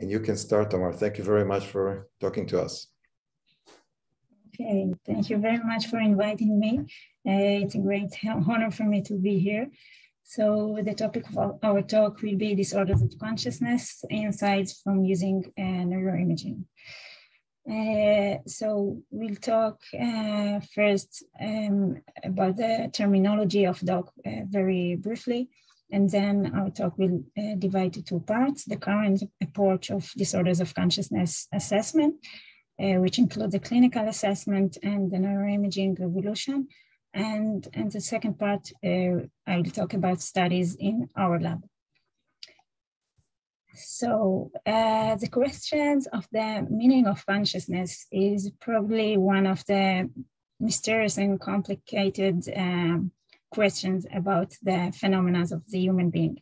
And you can start, Tamar. Thank you very much for talking to us. Okay, thank you very much for inviting me. It's a great honor for me to be here. So the topic of our talk will be disorders of consciousness, insights from using neuroimaging. So we'll talk first about the terminology of DOC very briefly, and then our talk will divide to two parts: the current approach of disorders of consciousness assessment, which includes the clinical assessment and the neuroimaging evolution. And the second part, I'll talk about studies in our lab. So the questions of the meaning of consciousness is probably one of the mysterious and complicated questions about the phenomena of the human being.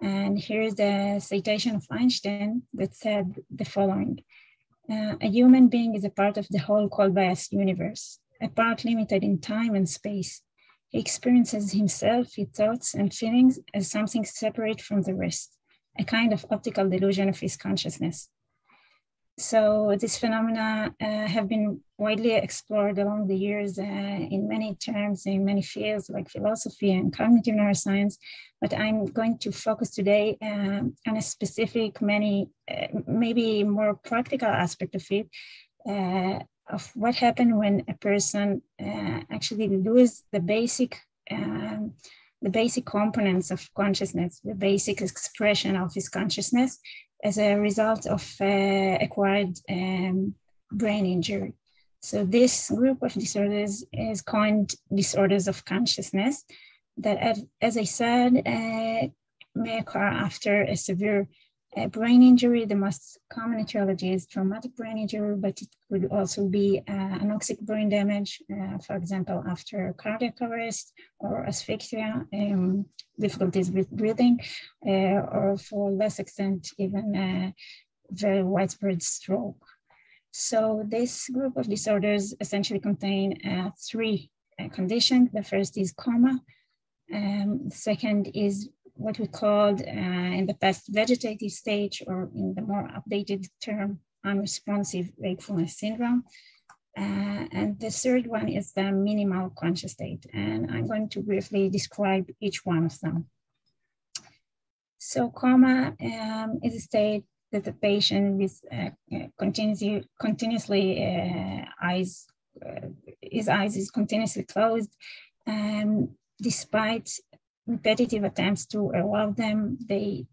And here's the citation of Einstein that said the following: a human being is a part of the whole called by us universe, a part limited in time and space. He experiences himself, his thoughts and feelings as something separate from the rest, a kind of optical delusion of his consciousness. So these phenomena have been widely explored along the years in many terms, in many fields like philosophy and cognitive neuroscience, but I'm going to focus today on a specific, maybe more practical aspect of it, of what happened when a person actually loses the basic components of consciousness, the basic expression of his consciousness as a result of acquired brain injury. So this group of disorders is coined disorders of consciousness that, as I said, may occur after a severe brain injury. The most common etiology is traumatic brain injury, but it could also be anoxic brain damage, for example, after cardiac arrest or asphyxia, difficulties with breathing, or for less extent, even very widespread stroke. So this group of disorders essentially contain three conditions. The first is coma. The second is what we called in the past vegetative stage, or in the more updated term, unresponsive wakefulness syndrome. And the third one is the minimal conscious state. And I'm going to briefly describe each one of them. So coma is a state that the patient with his eyes is continuously closed, despite repetitive attempts to allow them, they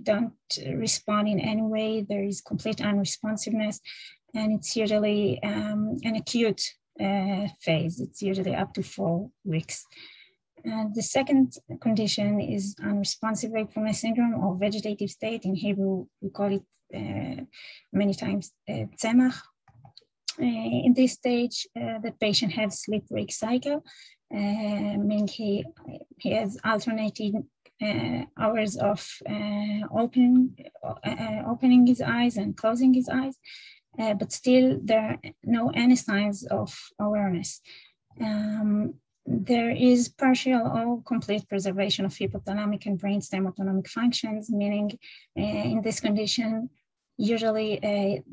don't respond in any way. There is complete unresponsiveness, and it's usually an acute phase. It's usually up to 4 weeks. The second condition is unresponsive wakefulness syndrome, or vegetative state. In Hebrew, we call it many times tzemach. In this stage, the patient has sleep-wake cycle, meaning he has alternating hours of opening his eyes and closing his eyes, but still there are any signs of awareness. There is partial or complete preservation of hypothalamic and brainstem autonomic functions, meaning in this condition, usually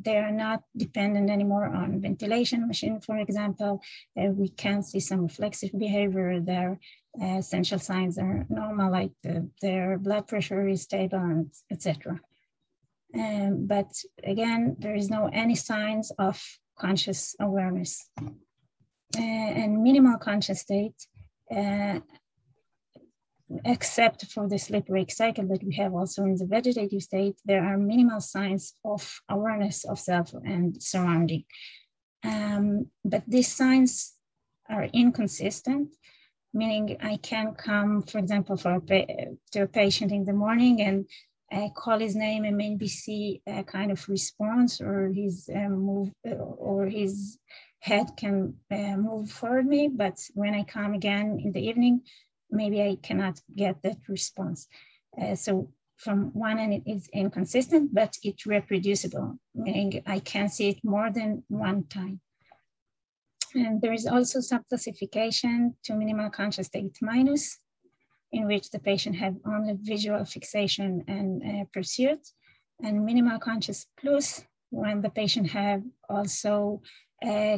they are not dependent anymore on ventilation machine, for example. We can see some reflexive behavior. Their essential signs are normal, like their blood pressure is stable, and etc. But again, there is any signs of conscious awareness. And minimal conscious state, except for the sleep-wake cycle that we have also in the vegetative state, there are minimal signs of awareness of self and surrounding. But these signs are inconsistent, meaning I can come, for example, to a patient in the morning and call his name and maybe see a kind of response, or his move, or his head can move forward me. But when I come again in the evening, maybe I cannot get that response. So from one end, it is inconsistent, but it's reproducible, meaning I can see it more than one time. And there is also subclassification to minimal conscious state minus, in which the patient had only visual fixation and pursuit. And minimal conscious plus when the patient have also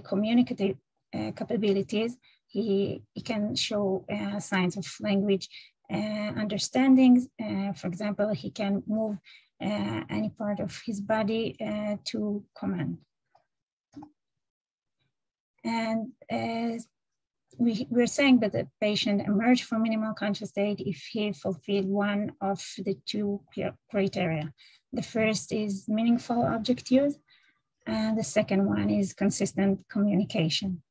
communicative capabilities. He can show signs of language understandings. For example, he can move any part of his body to command. And we're saying that the patient emerged from minimal conscious state if he fulfilled one of the two criteria. The first is meaningful object use, and the second one is consistent communication.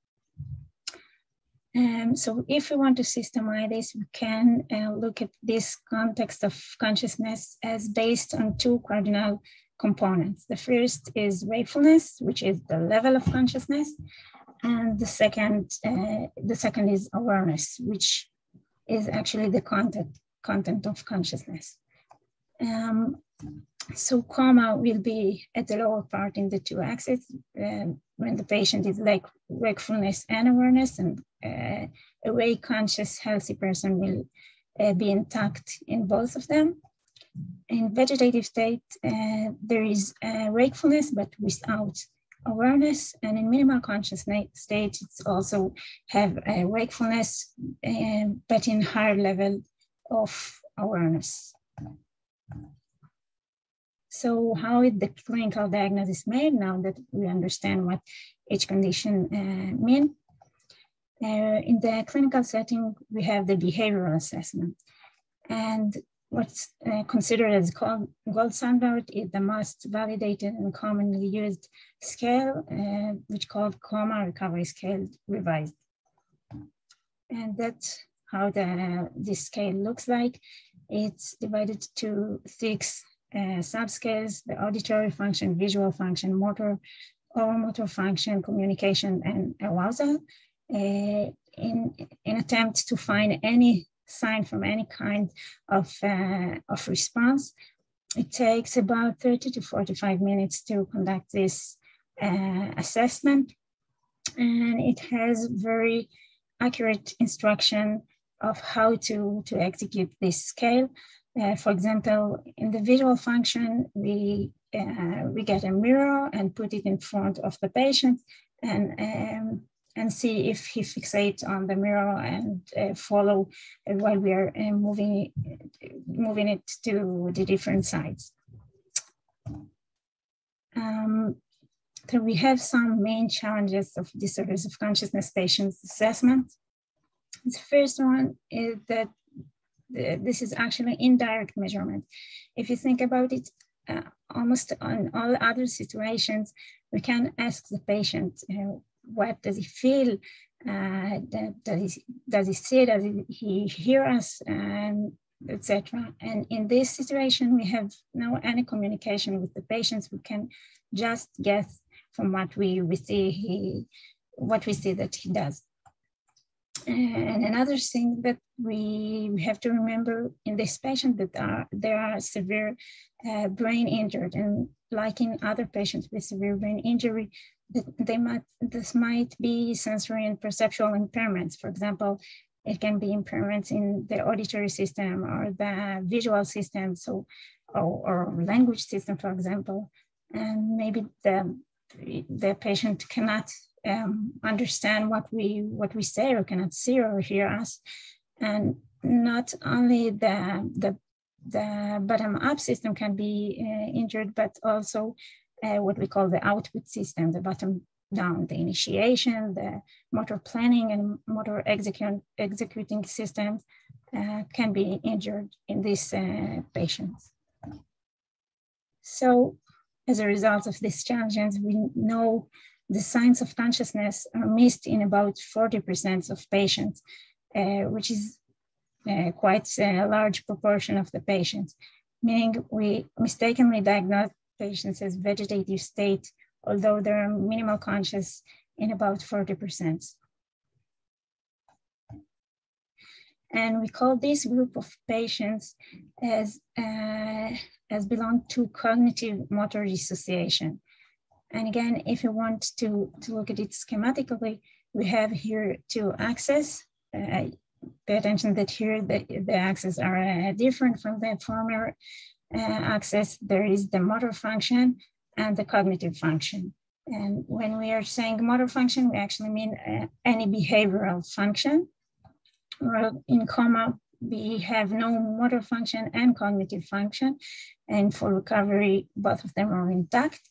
So if we want to systemize this, we can look at this context of consciousness as based on two cardinal components. The first is wakefulness, which is the level of consciousness, and the second is awareness, which is actually the content of consciousness. So coma will be at the lower part in the two axes when the patient is like wakefulness and awareness, and awake, conscious, healthy person will be intact in both of them. In vegetative state, there is wakefulness, but without awareness, and in minimal conscious state, it's also have a wakefulness, but in higher level of awareness. So how is the clinical diagnosis made now that we understand what each condition means? In the clinical setting, we have the behavioral assessment. And what's considered as gold standard is the most validated and commonly used scale, which called coma recovery scale revised. And that's how this scale looks like. It's divided to 6 subscales: the auditory function, visual function, motor function, communication, and arousal, in attempt to find any sign from any kind of response. It takes about 30 to 45 minutes to conduct this assessment, and it has very accurate instruction of how to execute this scale. For example, in the visual function, we get a mirror and put it in front of the patient and see if he fixates on the mirror and follow while we are moving it to the different sides. So we have some main challenges of disorders of consciousness patients assessment. The first one is that this is actually indirect measurement. If you think about it, almost on all other situations, we can ask the patient, what does he feel? Does he see? Does he hear us? And etc. And in this situation, we have no any communication with the patients. We can just guess from what we see that he does. And another thing that we have to remember in this patient that there are severe brain injured, and like in other patients with severe brain injury, this might be sensory and perceptual impairments. For example, it can be impairments in the auditory system or the visual system, so or language system, for example, and maybe the patient cannot understand what we say, or cannot see or hear us. And not only the bottom up system can be injured, but also what we call the output system, the bottom down, the initiation, the motor planning and motor executing systems can be injured in these patients. So as a result of these challenges, we know the signs of consciousness are missed in about 40% of patients, which is quite a large proportion of the patients, meaning we mistakenly diagnose patients as vegetative state, although they are minimal conscious in about 40%. And we call this group of patients as belong to cognitive motor dissociation. And again, if you want to look at it schematically, we have here 2 axes. Pay attention that here the axes are different from the former axis, there is the motor function and the cognitive function. And when we are saying motor function, we actually mean any behavioral function. In coma, we have no motor function and cognitive function. And for recovery, both of them are intact.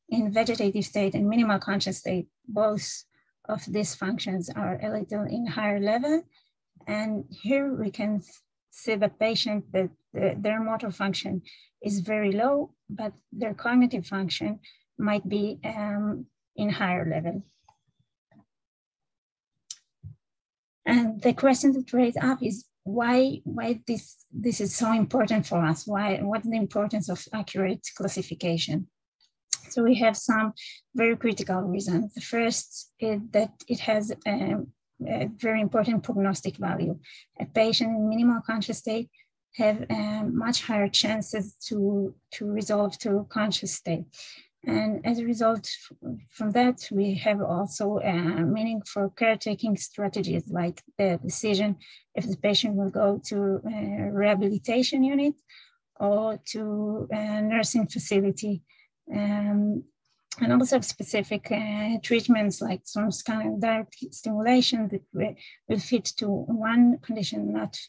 In vegetative state and minimal conscious state, both of these functions are a little in higher level. And here we can see the patient that their motor function is very low, but their cognitive function might be in higher level. And the question that raised up is why this is so important for us? What's the importance of accurate classification? So we have some very critical reasons. The first is that it has a very important prognostic value. A patient in minimal conscious state have much higher chances to resolve to conscious state. And as a result from that, we have also meaning for caretaking strategies, like the decision if the patient will go to a rehabilitation unit or to a nursing facility. And also specific treatments like some kind of direct stimulation that will fit to one condition, not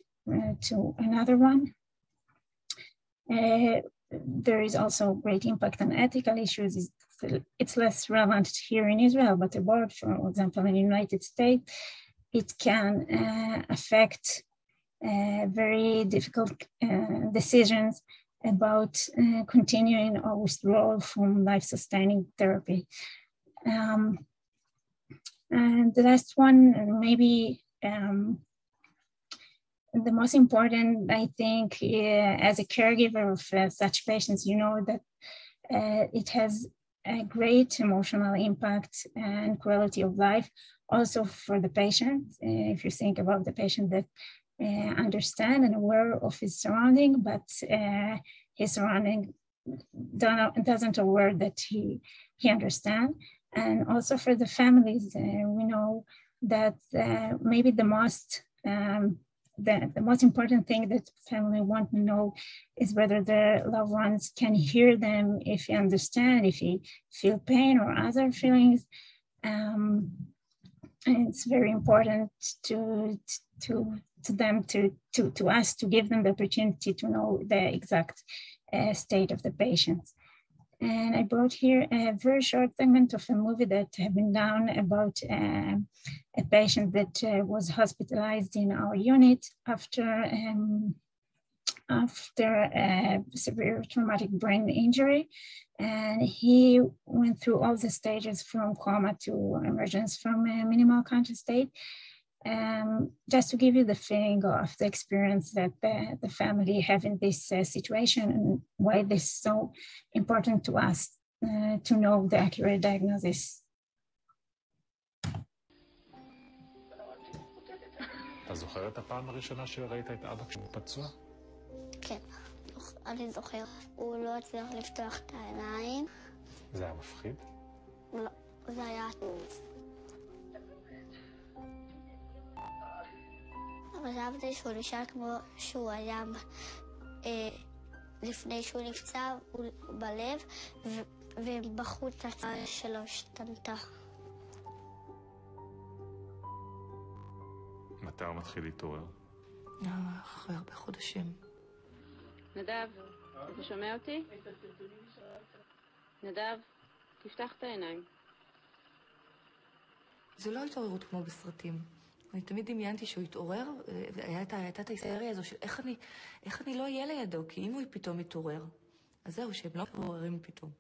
to another one. There is also great impact on ethical issues. It's less relevant here in Israel, but abroad, for example, in the United States, it can affect very difficult decisions about continuing or withdrawal from life-sustaining therapy. And the last one, maybe the most important, I think, as a caregiver of such patients, you know that it has a great emotional impact and quality of life also for the patient. If you think about the patient that understand and aware of his surrounding, but his surrounding doesn't aware that he understand. And also for the families, we know that maybe the most important thing that family want to know is whether their loved ones can hear them, if he understand, if he feel pain or other feelings. And it's very important to them, to us, to give them the opportunity to know the exact state of the patient. And I brought here a very short segment of a movie that have been done about a patient that was hospitalized in our unit after a severe traumatic brain injury. And he went through all the stages from coma to emergence from a minimal conscious state. Just to give you the feeling of the experience that the family have in this situation and why this is so important to us to know the accurate diagnosis. אתה זוכר את הפעם הראשונה שראית את אבא כשהוא פצוע? כן, אני זוכר. הוא לא הצליח לפתוח את העיניים. זה היה מפחיד? לא, זה היה טוב. חשבתי שהוא נשאר כמו שהוא היה לפני שהוא נפצע בלב, ובחוץ הצעה שלו השתנתה. מתי הוא מתחיל להתעורר? אחרי הרבה חודשים. נדב, אתה שומע אותי? נדב, תפתח את העיניים. זה לא התעוררות כמו בסרטים. אני תמיד דמיינתי שהוא יתעורר, והייתה את ההיסטריה הזו של איך אני לא אהיה לידו, כי אם הוא פתאום יתעורר, אז זהו, שהם לא מתעוררים פתאום.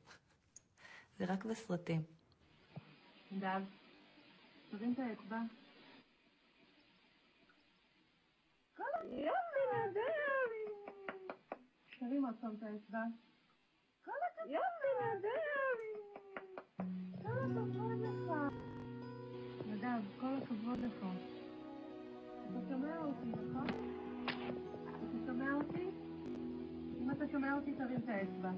זה רק בסרטים. נדב, תרים את האצבע. יופי, נדב! תרים עוד פעם את האצבע. יופי, נדב! כל הכבוד לך. נדב, כל הכבוד לך. אתה שומע אותי, נכון? אתה שומע אותי? אם אתה שומע אותי, תרים את האצבע.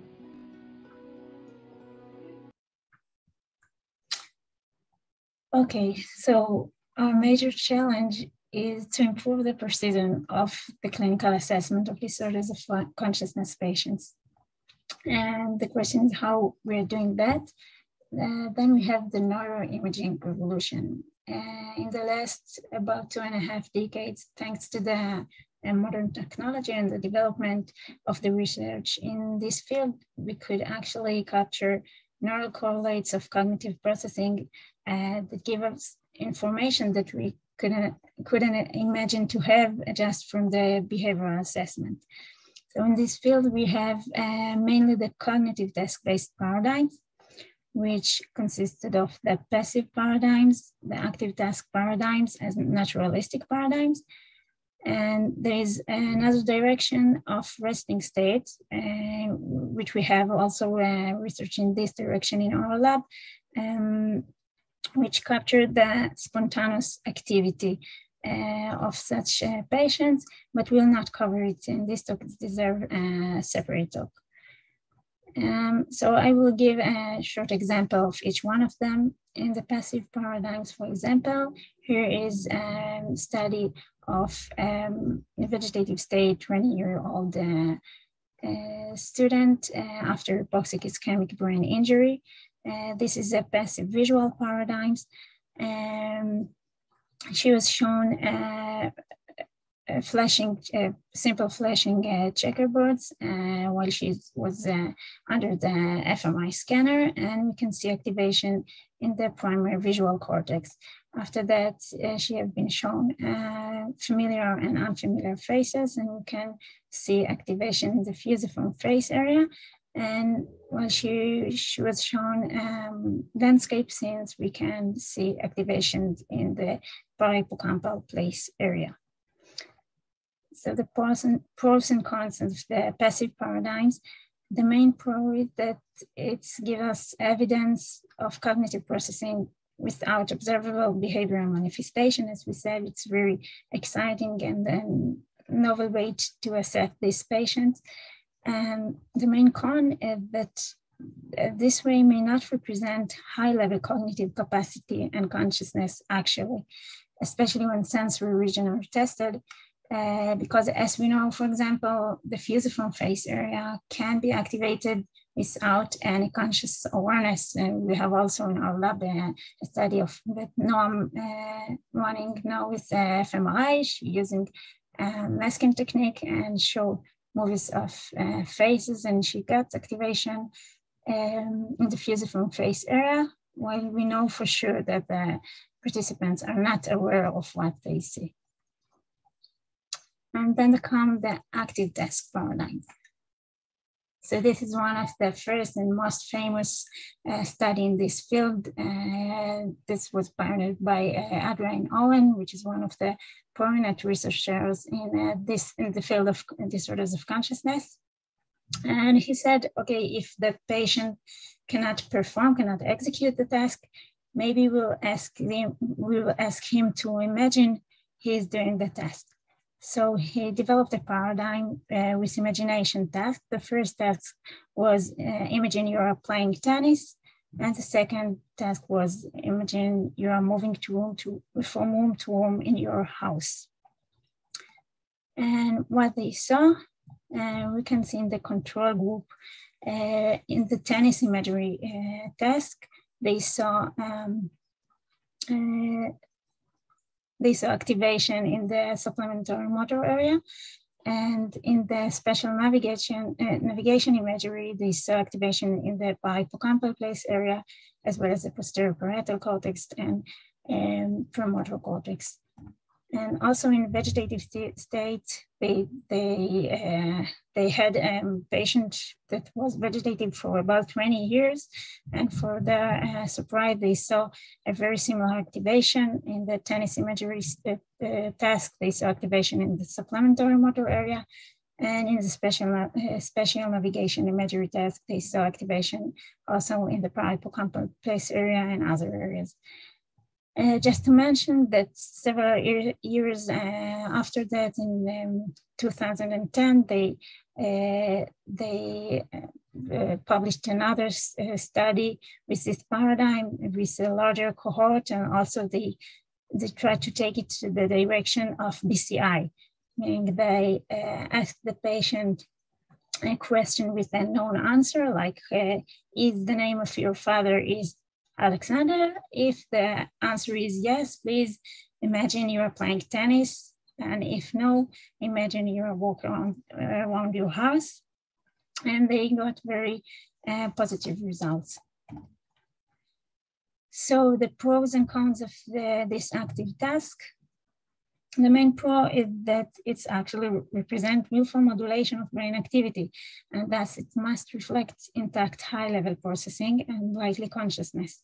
Okay, so our major challenge is to improve the precision of the clinical assessment of disorders of consciousness patients. And the question is how we're doing that. Then we have the neuroimaging revolution. In the last about 2.5 decades, thanks to the modern technology and the development of the research in this field, we could actually capture neural correlates of cognitive processing that give us information that we couldn't imagine to have just from the behavioral assessment. So in this field, we have mainly the cognitive task-based paradigms, which consisted of the passive paradigms, the active task paradigms, as naturalistic paradigms. And there is another direction of resting states, which we have also research in this direction in our lab, which captured the spontaneous activity of such patients, but we'll not cover it in this talk. It deserves a separate talk. So I will give a short example of each one of them. In the passive paradigms, for example, here is a study of a vegetative state 20-year-old student after hypoxic ischemic brain injury. This is a passive visual paradigms. She was shown simple flashing checkerboards while she was under the fMRI scanner, and we can see activation in the primary visual cortex. After that, she has been shown familiar and unfamiliar faces, and we can see activation in the fusiform face area. And while she was shown landscape scenes, we can see activations in the parahippocampal place area. So the pros and cons of the passive paradigms. The main pro is that it gives us evidence of cognitive processing without observable behavioral manifestation. As we said, it's very exciting and a novel way to assess these patients. And the main con is that this way may not represent high-level cognitive capacity and consciousness actually, especially when sensory regions are tested. Because as we know, for example, the fusiform face area can be activated without any conscious awareness. We have also in our lab a study of that Noam running now with fMRI using masking technique and show movies of faces, and she got activation in the fusiform face area, while we know for sure that the participants are not aware of what they see. And then comes the active task paradigm. So this is one of the first and most famous study in this field. This was pioneered by Adrian Owen, which is one of the prominent researchers in the field of disorders of consciousness. And he said, okay, if the patient cannot execute the task, maybe we'll ask him to imagine he's doing the task. So he developed a paradigm with imagination task. The first task was imagine you are playing tennis, and the second task was imagine you are moving from room to room in your house. And what they saw, we can see in the control group in the tennis imagery task, they saw activation in the supplementary motor area, and in the spatial navigation imagery, they saw activation in the hippocampal place area, as well as the posterior parietal cortex and premotor cortex. And also in vegetative state, they had a patient that was vegetative for about 20 years. And for their surprise, they saw a very similar activation in the tennis imagery task. They saw activation in the supplementary motor area. And in the spatial navigation imagery task, they saw activation also in the parahippocampal place area and other areas. Just to mention that several years after that, in 2010, they published another study with this paradigm with a larger cohort, and also they tried to take it to the direction of BCI, meaning they asked the patient a question with a known answer, like is the name of your father is Alexander? If the answer is yes, please imagine you are playing tennis. And if no, imagine you are walking around your house. And they got very positive results. So the pros and cons of this active task. The main pro is that it's actually represent willful modulation of brain activity, and thus it must reflect intact high-level processing and likely consciousness.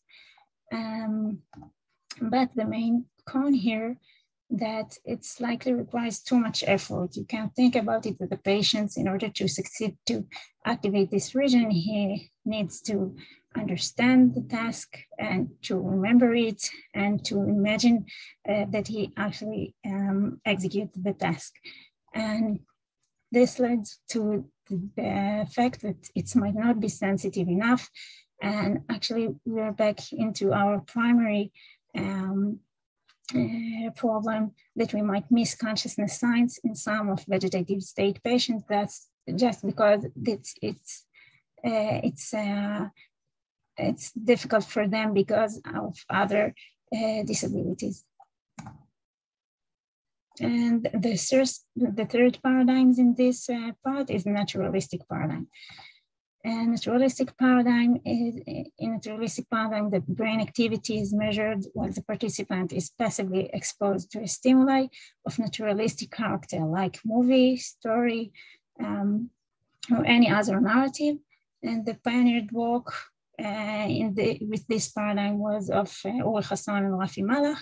But the main con here that it's likely requires too much effort. You can think about it that the patient, in order to succeed to activate this region, he needs to understand the task and to remember it and to imagine that he actually executes the task. And this led to the fact that it might not be sensitive enough. And actually we're back into our primary problem that we might miss consciousness signs in some of vegetative state patients. That's just because it's difficult for them because of other disabilities. And the third paradigm in this part is naturalistic paradigm. And naturalistic paradigm is, in naturalistic paradigm, the brain activity is measured while the participant is passively exposed to a stimuli of naturalistic character, like movie, story, or any other narrative. And the pioneered work with this paradigm was of Uri Hassan and Rafi Malach.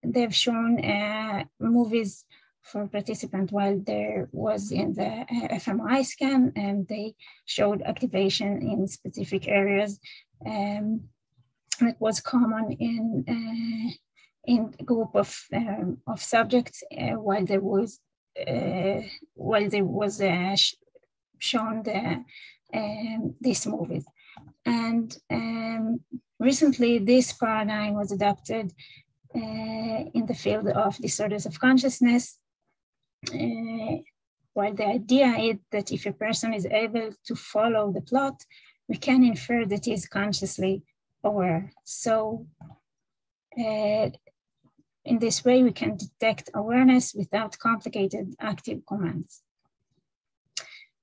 They've shown movies for participant while there was in the fMRI scan, and they showed activation in specific areas that was common in group of subjects while there was shown these movies. And recently this paradigm was adopted in the field of disorders of consciousness, while the idea is that if a person is able to follow the plot, we can infer that he is consciously aware. So in this way, we can detect awareness without complicated active commands.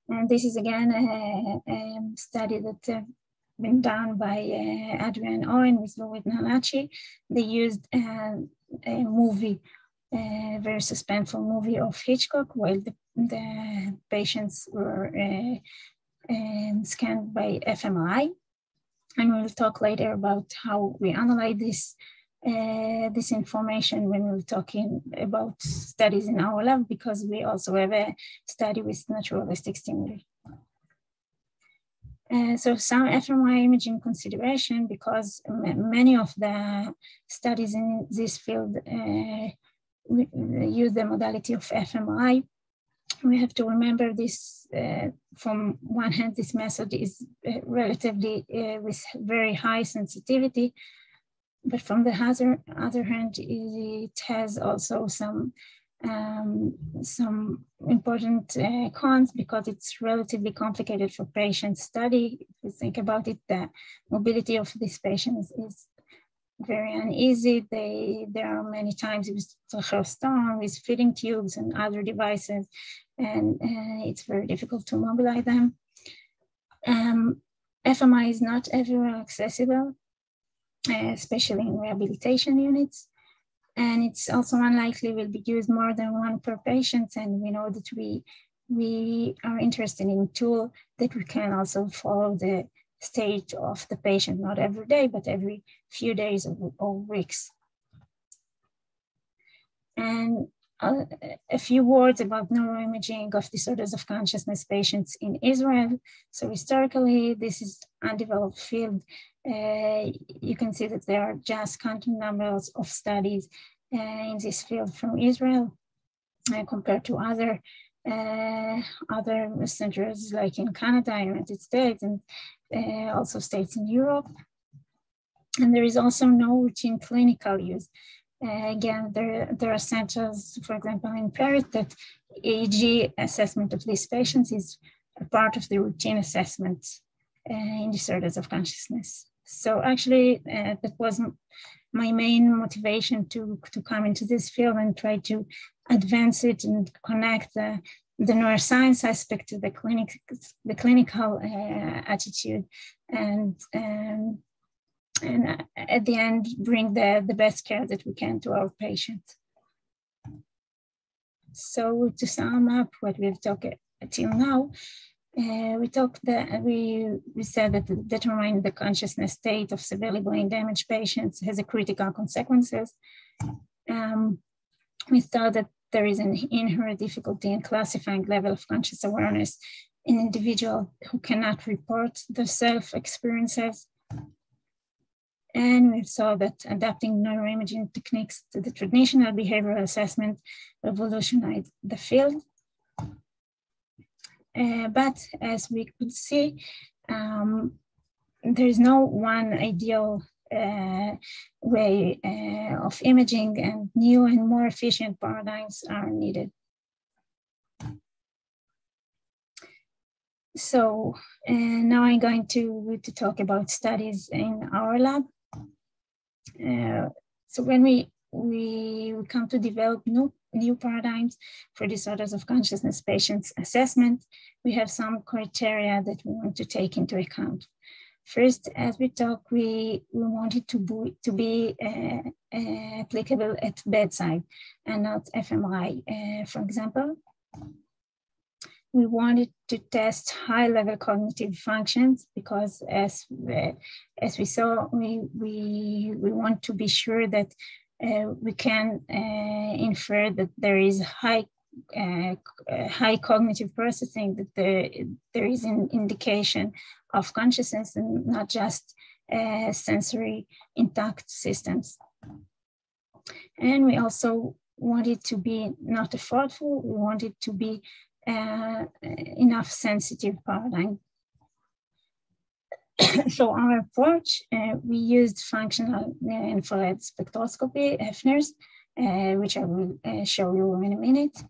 And this is again a study that been done by Adrian Owen with Louis Nanachi. They used a movie, a very suspenseful movie of Hitchcock, while the patients were scanned by fMRI. And we'll talk later about how we analyze this information when we're talking about studies in our lab, because we also have a study with naturalistic stimuli. So some fMRI imaging consideration, because many of the studies in this field use the modality of fMRI. We have to remember this, from one hand, this method is relatively with very high sensitivity, but from the other hand, it has also some important cons, because it's relatively complicated for patient study. If you think about it, the mobility of these patients is very uneasy. There are many times with tracheostomy, with feeding tubes and other devices, and it's very difficult to mobilize them. fMRI is not everywhere accessible, especially in rehabilitation units. And it's also unlikely will be used more than one per patient. And we know that we are interested in a tool that we can also follow the state of the patient, not every day, but every few days or weeks. And a few words about neuroimaging of disorders of consciousness patients in Israel. So historically, this is undeveloped field. You can see that there are just counting numbers of studies in this field from Israel compared to other centers like in Canada, United States, and also states in Europe. And there is also no routine clinical use. Again, there are centers, for example, in Paris, that EEG assessment of these patients is a part of the routine assessment in disorders of consciousness. So actually, that was my main motivation to come into this field and try to advance it and connect the neuroscience aspect to the clinical attitude, and at the end bring the best care that we can to our patients. So to sum up what we've talked till now, we said that determining the consciousness state of severely brain damaged patients has a critical consequences. We thought that there is an inherent difficulty in classifying level of conscious awareness in individuals who cannot report their self-experiences. And we saw that adapting neuroimaging techniques to the traditional behavioral assessment revolutionized the field. But as we could see, there is no one ideal way of imaging, and new and more efficient paradigms are needed. So now I'm going to talk about studies in our lab. So when we come to develop new paradigms for disorders of consciousness patients assessment, we have some criteria that we want to take into account. First, as we talk, we want it to be applicable at bedside and not fMRI. For example, we wanted to test high-level cognitive functions because, as we saw, we want to be sure that we can infer that there is high cognitive processing, that there is an indication of consciousness and not just sensory intact systems. And we also want it to be not effortful. We want it to be enough sensitive paradigm. So our approach, we used functional infrared spectroscopy, FNIRS, which I will show you in a minute.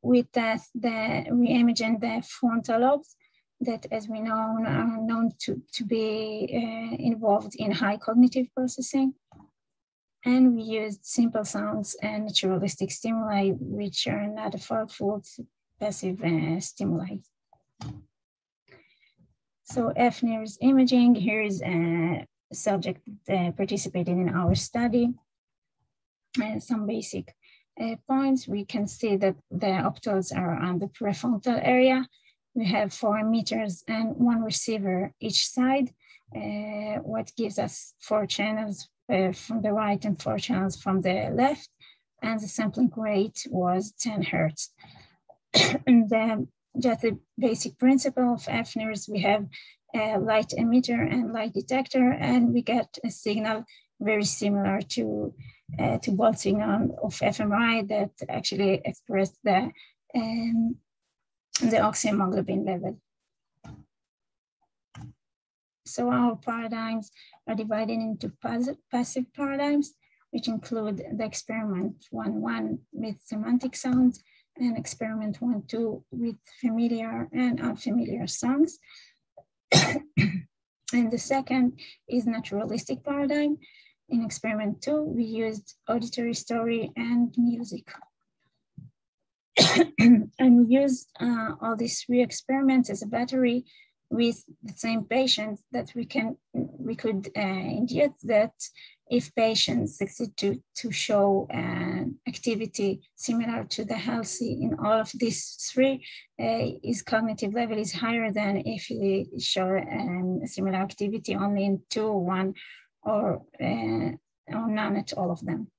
We imaging the frontal lobes that, as we know, are known to be involved in high cognitive processing. And we used simple sounds and naturalistic stimuli, which are not effortful, passive stimuli. So fNIRS imaging, here is a subject that participated in our study. Some basic points, we can see that the optals are on the prefrontal area. We have 4 emitters and 1 receiver each side, what gives us 4 channels from the right and 4 channels from the left, and the sampling rate was 10 Hertz. And then just the basic principle of fNIRS, we have a light emitter and light detector, and we get a signal very similar to both signal of fMRI that actually express the oxyhemoglobin level. So our paradigms are divided into passive paradigms, which include the experiment 1-1 with semantic sounds and experiment 1-2 with familiar and unfamiliar sounds. And the second is naturalistic paradigm. In experiment 2, we used auditory story and music. And we used all these 3 experiments as a battery with the same patients that we could induce that if patients succeed to show activity similar to the healthy in all of these 3, his cognitive level is higher than if he show a similar activity only in 2, 1, or none at all of them.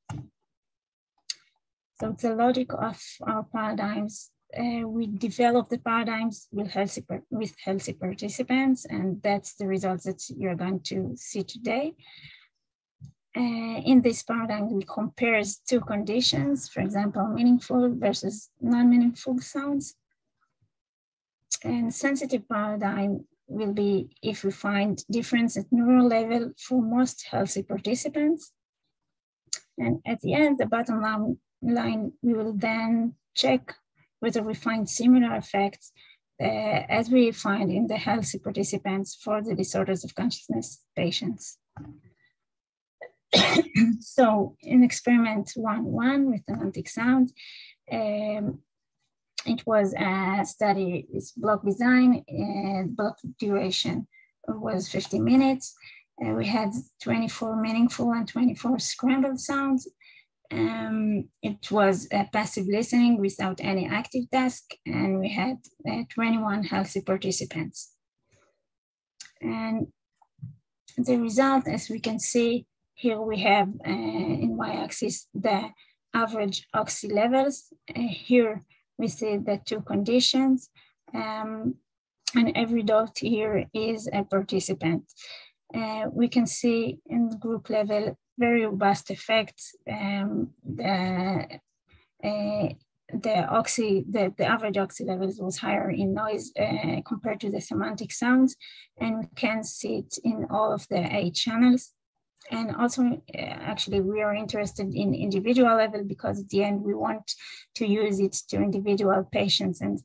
So the logic of our paradigms, we develop the paradigms with healthy participants, and that's the results that you're going to see today. In this paradigm, we compare 2 conditions, for example, meaningful versus non-meaningful sounds. And sensitive paradigm will be if we find difference at neural level for most healthy participants. And at the end, the bottom line, we will then check whether we find similar effects as we find in the healthy participants for the disorders of consciousness patients. So in experiment 1.1 with semantic sound, it was a study with block design, and block duration was 50 minutes. We had 24 meaningful and 24 scrambled sounds. It was passive listening without any active task, and we had 21 healthy participants. And the result, as we can see, here we have in y-axis the average oxy levels. Here we see the two conditions, and every dot here is a participant. We can see in the group level very robust effects. The average oxy levels was higher in noise compared to the semantic sounds, and we can see it in all of the 8 channels. And also, actually, we are interested in individual level because at the end we want to use it to individual patients and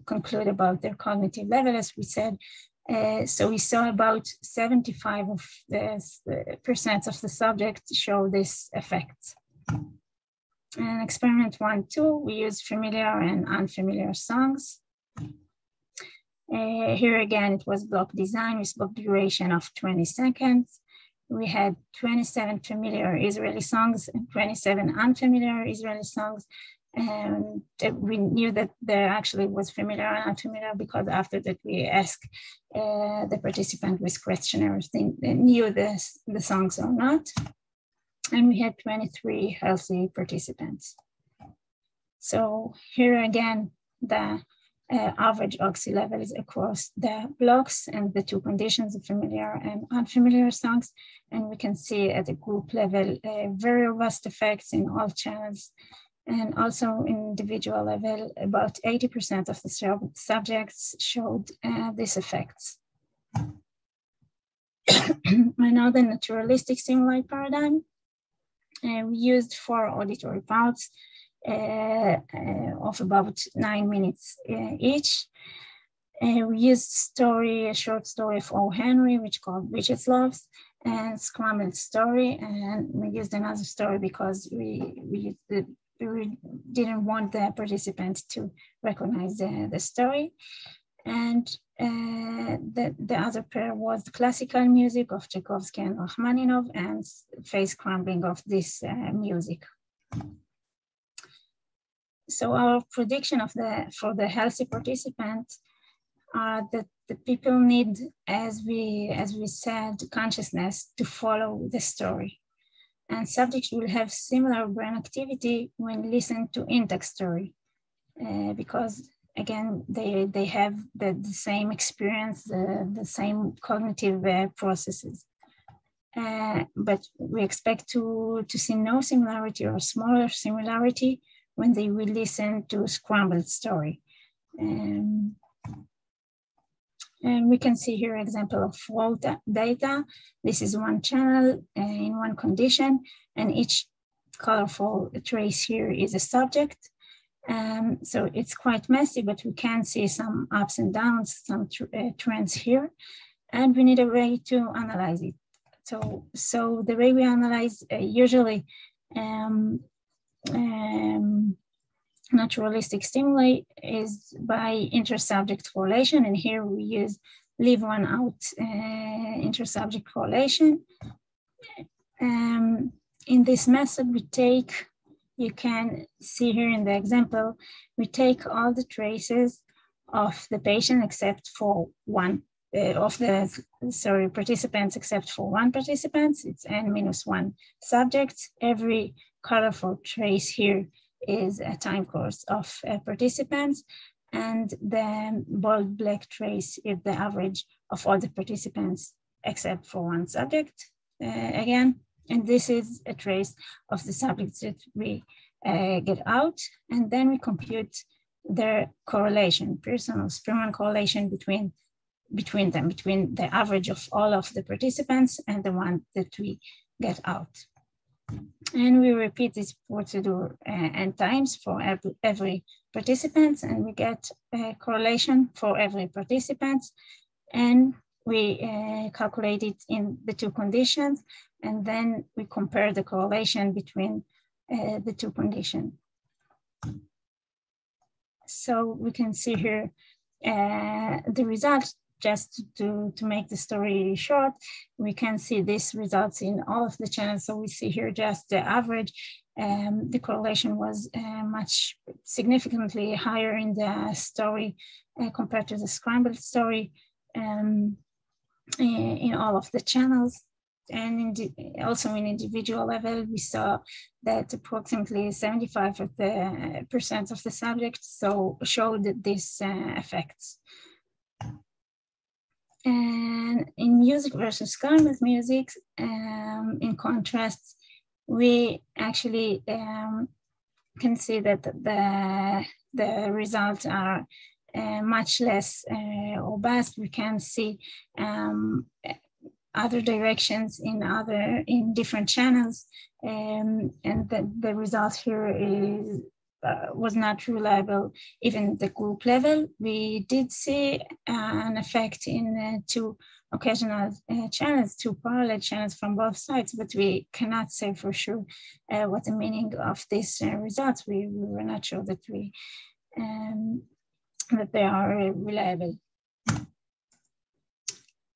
conclude about their cognitive level, as we said. So we saw about 75% of the subjects show this effect. In experiment 1.2, we used familiar and unfamiliar songs. Here again, it was block design with block duration of 20 seconds. We had 27 familiar Israeli songs and 27 unfamiliar Israeli songs. And we knew that there actually was familiar and unfamiliar because after that we asked the participant with questionnaires if they knew the songs or not. And we had 23 healthy participants. So here again, the average oxy levels across the blocks and the two conditions of familiar and unfamiliar songs. And we can see at the group level very robust effects in all channels. And also in individual level, about 80% of the subjects showed these effects. Now the naturalistic stimuli paradigm. We used 4 auditory parts of about 9 minutes each. We used a short story of O. Henry, which called Vegetative, and Scrambled Story. And we used another story because we didn't want the participants to recognize the story. And the other pair was the classical music of Tchaikovsky and Rachmaninoff and face scrambling of this music. So our prediction for the healthy participants are that the people need, as we said, consciousness to follow the story. And subjects will have similar brain activity when listening to intact story, because again, they have the same experience, the same cognitive processes. But we expect to see no similarity or smaller similarity when they will listen to Scrambled Story. And we can see here an example of raw data. This is one channel in one condition, and each colorful trace here is a subject. So it's quite messy, but we can see some ups and downs, some trends here, and we need a way to analyze it. So the way we analyze usually naturalistic stimuli is by intersubject correlation, and here we use leave one out intersubject correlation. In this method, you can see here in the example, we take all the traces of the patient except for one, participants except for one participant. It's n-1 subjects. Every colorful trace here is a time course of participants, and the bold black trace is the average of all the participants except for one subject again. And this is a trace of the subjects that we get out, and then we compute their correlation, Pearson or Spearman correlation between the average of all of the participants and the one that we get out. And we repeat this procedure n times for every participant, and we get a correlation for every participant. And we calculate it in the two conditions, and then we compare the correlation between the two conditions. So we can see here the results. Just to make the story short, we can see these results in all of the channels. So we see here just the average. The correlation was much significantly higher in the story compared to the scrambled story in all of the channels. And also in individual level, we saw that approximately 75% of the subjects showed these effects. And in music versus scrambled music, in contrast, we actually can see that the results are much less robust. We can see other directions in different channels, and the result here was not reliable even at the group level. We did see an effect in two occasional channels, two parallel channels from both sides, but we cannot say for sure what the meaning of these results. We were not sure that that they are reliable.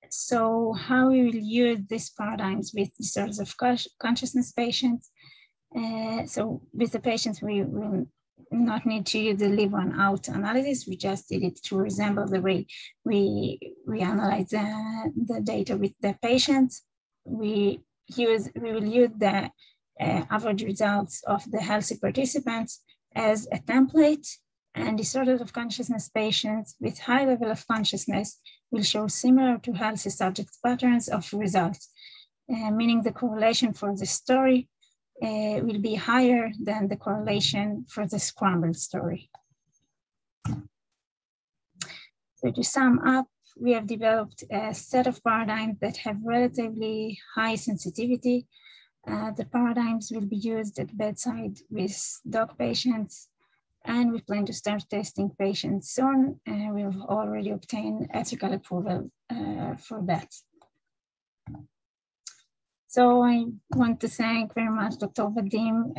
So how we will use these paradigms with disorders of consciousness patients. So with the patients, we will not need to use the live-on-out analysis. We just did it to resemble the way we analyze the data with the patients. We will use the average results of the healthy participants as a template, and disorders of consciousness patients with high level of consciousness will show similar to healthy subjects patterns of results, meaning the correlation for the story will be higher than the correlation for the scrambled story. So to sum up, we have developed a set of paradigms that have relatively high sensitivity. The paradigms will be used at bedside with DOC patients, and we plan to start testing patients soon. We've already obtained ethical approval for that. So I want to thank very much Dr. Vadim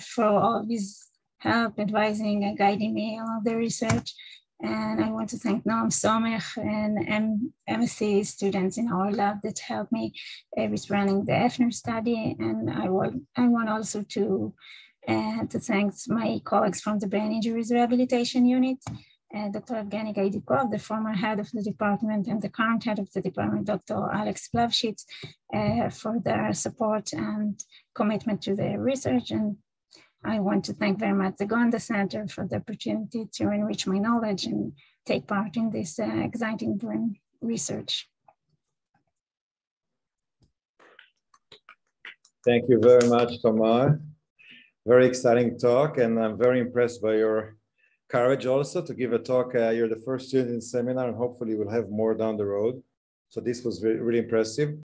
for all of his help, advising and guiding me along the research. And I want to thank Noam Somech and MSc students in our lab that helped me with running the EFNER study. And I want also to thank my colleagues from the Brain Injuries Rehabilitation Unit, Dr. Evgeny Gaidikov, the former head of the department, and the current head of the department, Dr. Alex Plavshitz, for their support and commitment to the research. And I want to thank very much the Gonda Center for the opportunity to enrich my knowledge and take part in this exciting brain research. Thank you very much, Tamar. Very exciting talk, and I'm very impressed by your courage also to give a talk. You're the first student in the seminar, and hopefully we'll have more down the road. So this was really impressive.